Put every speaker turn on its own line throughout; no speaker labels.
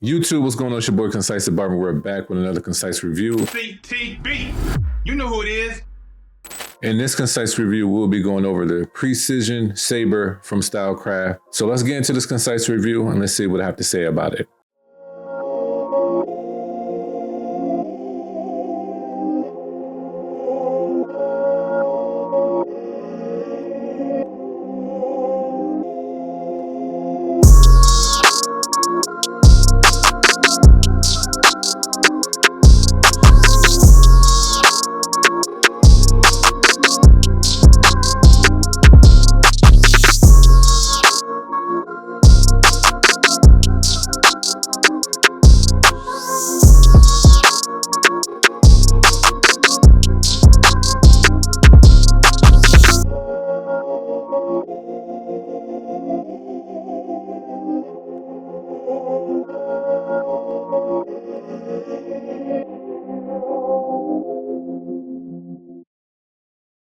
YouTube, what's going on? It's your boy ConcisetheBarber. We're back with another concise review.
CTB, you know who it is.
In this concise review, we'll be going over the Precision Saber from STYLECRAFT. So let's get into this concise review and let's see what I have to say about it.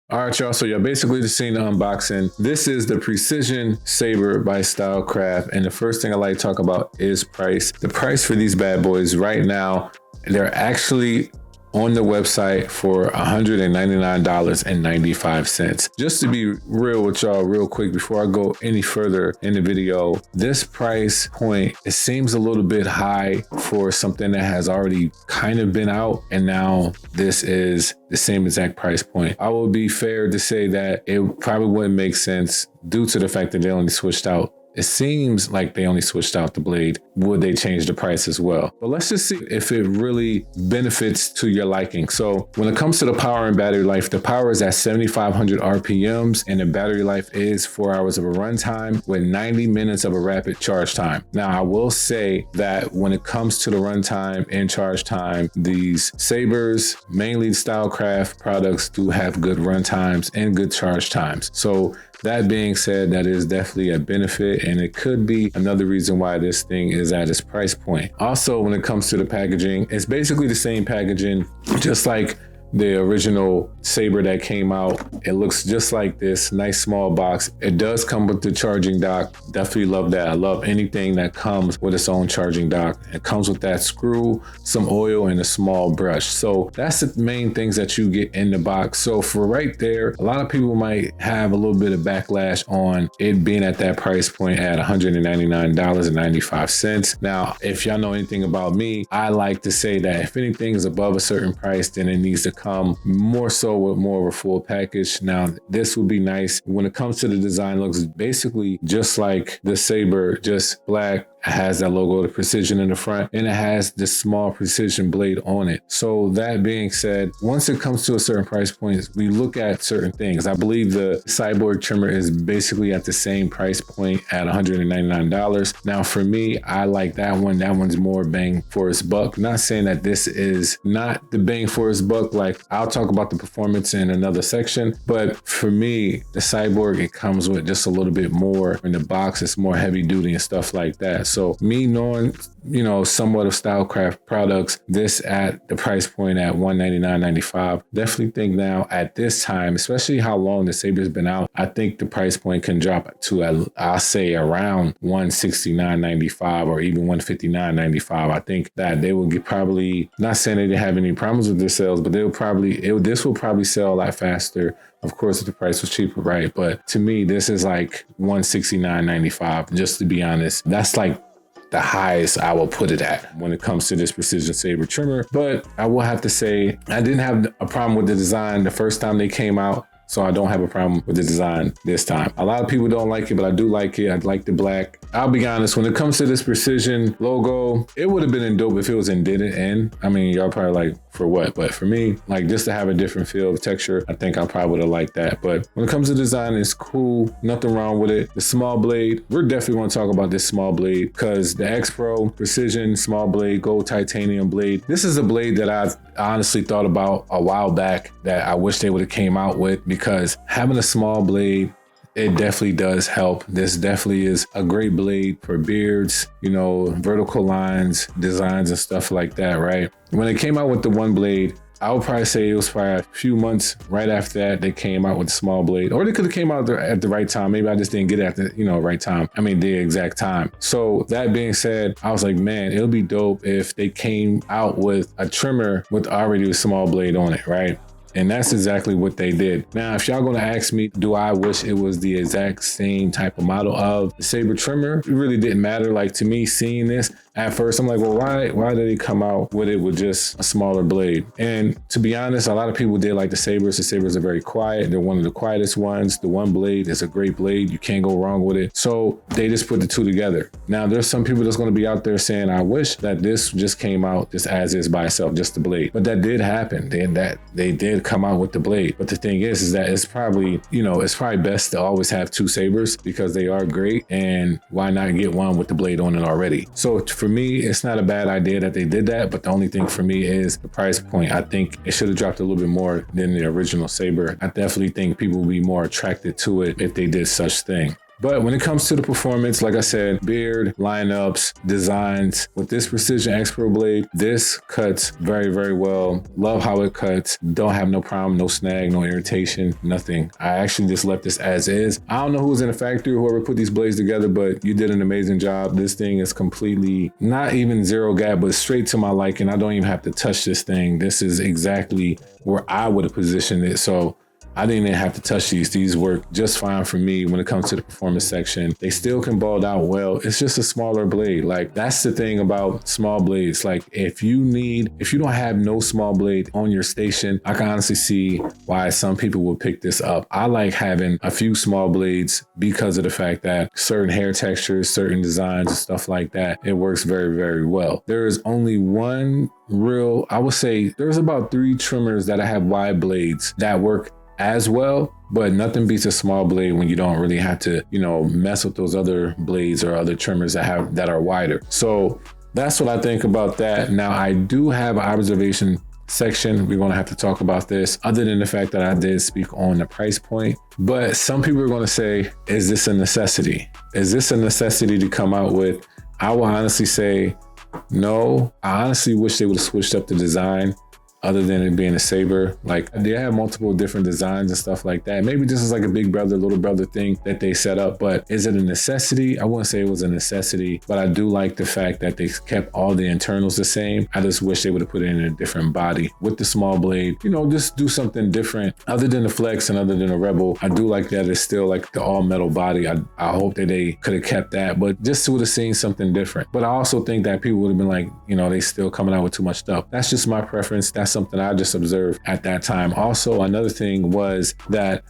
All right, y'all, so you're basically just seeing the unboxing. This is the Precision Saber by STYLECRAFT, and the first thing I like to talk about is price. The price for these bad boys right now, they're actually on the website for $199.95. Just to be real with y'all real quick before I go any further in the video, this price point, it seems a little bit high for something that has already kind of been out, and now this is the same exact price point. I will be fair to say that it probably wouldn't make sense due to the fact that they only switched out. It seems like they only switched out the blade. Would they change the price as well? But let's just see if it really benefits to your liking. So when it comes to the power and battery life, the power is at 7,500 RPMs and the battery life is 4 hours of a runtime with 90 minutes of a rapid charge time. Now, I will say that when it comes to the runtime and charge time, these Sabers, mainly STYLECRAFT products, do have good runtimes and good charge times. So that being said, that is definitely a benefit, and it could be another reason why this thing is at its price point. Also, when it comes to the packaging, it's basically the same packaging, just like the original Saber that came out. It looks just like this, nice small box. It does come with the charging dock. Definitely love that. I love anything that comes with its own charging dock. It comes with that screw, some oil, and a small brush. So that's the main things that you get in the box. So for right there, a lot of people might have a little bit of backlash on it being at that price point at $199.95. Now, if y'all know anything about me, I like to say that if anything is above a certain price, then it needs to come more so with more of a full package. Now, this would be nice. When it comes to the design, it looks basically just like the Saber, just black. It has that logo of Precision in the front, and it has this small precision blade on it. So that being said, once it comes to a certain price point, we look at certain things. I believe the cyborg trimmer is basically at the same price point at $199. Now, for me, I like that one. That one's more bang for its buck. Not saying that this is not the bang for its buck. Like, I'll talk about the performance in another section, but for me, the cyborg, it comes with just a little bit more in the box. It's more heavy duty and stuff like that. So me knowing, you know, somewhat of STYLECRAFT products, this at the price point at $199.95, definitely think now at this time, especially how long the Saber's been out, I think the price point can drop to, I'll say, around $169.95 or even $159.95. I think that they will get, probably, not saying they didn't have any problems with their sales, but they will probably, this will probably sell a lot faster. Of course, if the price was cheaper, right? But to me, this is like $169.95, just to be honest. That's like the highest I will put it at when it comes to this Precision Saber trimmer. But I will have to say, I didn't have a problem with the design the first time they came out, so I don't have a problem with the design this time. A lot of people don't like it, but I do like it. I like the black. I'll be honest, when it comes to this Precision logo, it would have been dope if it was indented in. I mean, y'all probably like, for what? But for me, like, just to have a different feel of texture, I think I probably would have liked that. But when it comes to design, it's cool. Nothing wrong with it. The small blade, we're definitely going to talk about this small blade, because the X Pro Precision small blade, gold titanium blade, this is a blade that I've honestly thought about a while back that I wish they would have came out with, because having a small blade, it definitely does help. This definitely is a great blade for beards, you know, vertical lines, designs and stuff like that, right? When it came out with the one blade, I would probably say it was probably a few months right after that they came out with the small blade, or they could have came out at the right time. Maybe I just didn't get it at the right time. I mean, the exact time. So that being said, I was like, man, it'll be dope if they came out with a trimmer with already a small blade on it, right? And that's exactly what they did. Now, if y'all gonna ask me, do I wish it was the exact same type of model of the Saber trimmer? It really didn't matter. Like, to me, seeing this, at first, I'm like, well, why did they come out with it with just a smaller blade? And to be honest, a lot of people did like the Sabers. The Sabers are very quiet. They're one of the quietest ones. The one blade is a great blade. You can't go wrong with it. So they just put the two together. Now, there's some people that's going to be out there saying, I wish that this just came out just as is by itself, just the blade. But that did happen. They did come out with the blade. But the thing is that it's probably best to always have two Sabers because they are great. And why not get one with the blade on it already? So for me, it's not a bad idea that they did that, but the only thing for me is the price point. I think it should have dropped a little bit more than the original Saber. I definitely think people will be more attracted to it if they did such thing. But when it comes to the performance, like I said, beard, lineups, designs, with this Precision X Pro blade, this cuts very, very well. Love how it cuts. Don't have no problem, no snag, no irritation, nothing. I actually just left this as is. I don't know who was in the factory, whoever put these blades together, but you did an amazing job. This thing is completely, not even zero gap, but straight to my liking. I don't even have to touch this thing. This is exactly where I would have positioned it. So I didn't even have to touch these. These work just fine for me when it comes to the performance section. They still can bald out well. It's just a smaller blade. Like, that's the thing about small blades. Like, if you don't have no small blade on your station, I can honestly see why some people will pick this up. I like having a few small blades because of the fact that certain hair textures, certain designs and stuff like that, it works very, very well. There is only one I would say there's about 3 trimmers that I have wide blades that work as well, but nothing beats a small blade when you don't really have to, mess with those other blades or other trimmers that are wider. So that's what I think about that. Now, I do have an observation section. We're going to have to talk about this, other than the fact that I did speak on the price point. But some people are going to say, is this a necessity? Is this a necessity to come out with? I will honestly say no. I honestly wish they would have switched up the design, other than it being a Saber. Like, they have multiple different designs and stuff like that. Maybe this is like a big brother, little brother thing that they set up, but is it a necessity? I wouldn't say it was a necessity, but I do like the fact that they kept all the internals the same. I just wish they would have put it in a different body with the small blade, just do something different other than the Flex and other than the Rebel. I do like that it's still like the all metal body. I hope that they could have kept that, but just would have seen something different. But I also think that people would have been like, they still coming out with too much stuff. That's just my preference. That's something I just observed at that time. Also, another thing was that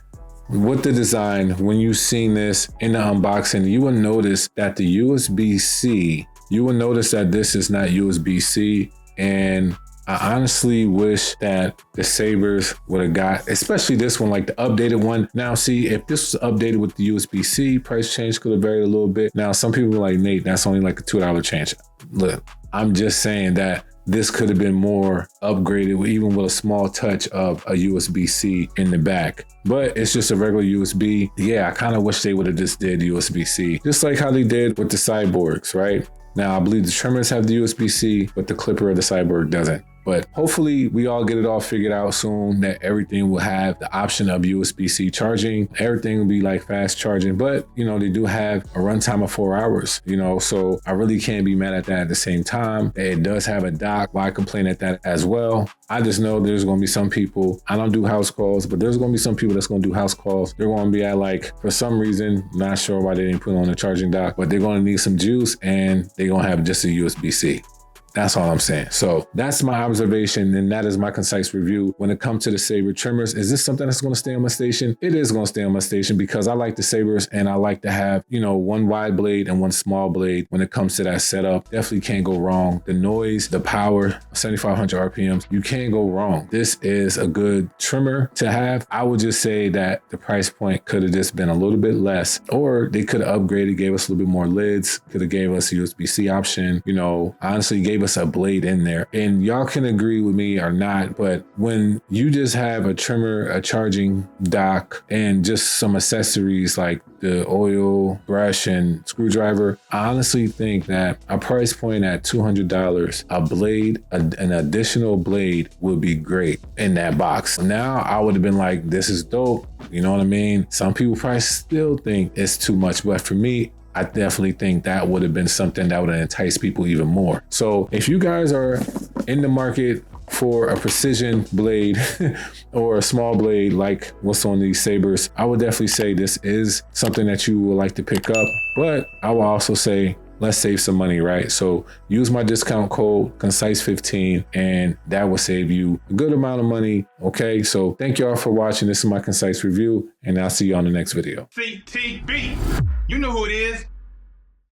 with the design, when you seen this in the unboxing, you will notice that the USB-C, you will notice that this is not USB-C. And I honestly wish that the Sabers would have got, especially this one, like the updated one. Now, see, if this was updated with the USB-C, price change could have varied a little bit. Now, some people are like, Nate, that's only like a $2 change. Look, I'm just saying that this could have been more upgraded, even with a small touch of a USB-C in the back. But it's just a regular USB. Yeah, I kind of wish they would have just did USB-C, just like how they did with the Cyborgs, right? Now, I believe the trimmers have the USB-C, but the clipper of the Cyborg doesn't. But hopefully we all get it all figured out soon, that everything will have the option of USB-C charging. Everything will be like fast charging, but they do have a runtime of 4 hours, so I really can't be mad at that. At the same time, it does have a dock. Why complain at that as well? I just know there's going to be some people, I don't do house calls, but there's going to be some people that's going to do house calls. They're going to be at, for some reason, not sure why they didn't put on a charging dock, but they're going to need some juice and they're going to have just a USB-C. That's all I'm saying. So that's my observation, and that is my concise review when it comes to the Saber trimmers. Is this something that's going to stay on my station? It is going to stay on my station because I like the Sabers and I like to have, one wide blade and one small blade when it comes to that setup. Definitely can't go wrong. The noise, the power, 7,500 RPMs, you can't go wrong. This is a good trimmer to have. I would just say that the price point could have just been a little bit less, or they could have upgraded, gave us a little bit more lids, could have gave us a USB-C option, honestly gave gave us a blade in there. And y'all can agree with me or not, but when you just have a trimmer, a charging dock, and just some accessories like the oil, brush, and screwdriver, I honestly think that a price point at $200, a blade, an additional blade would be great in that box. Now I would have been like, this is dope. You know what I mean? Some people probably still think it's too much, but for me, I definitely think that would have been something that would have enticed people even more. So if you guys are in the market for a precision blade or a small blade like what's on these sabers, I would definitely say this is something that you would like to pick up. But I will also say, let's save some money, right? So use my discount code Concise15 and that will save you a good amount of money. Okay, so thank y'all for watching. This is my Concise review and I'll see you on the next video.
CTB. You know who it is.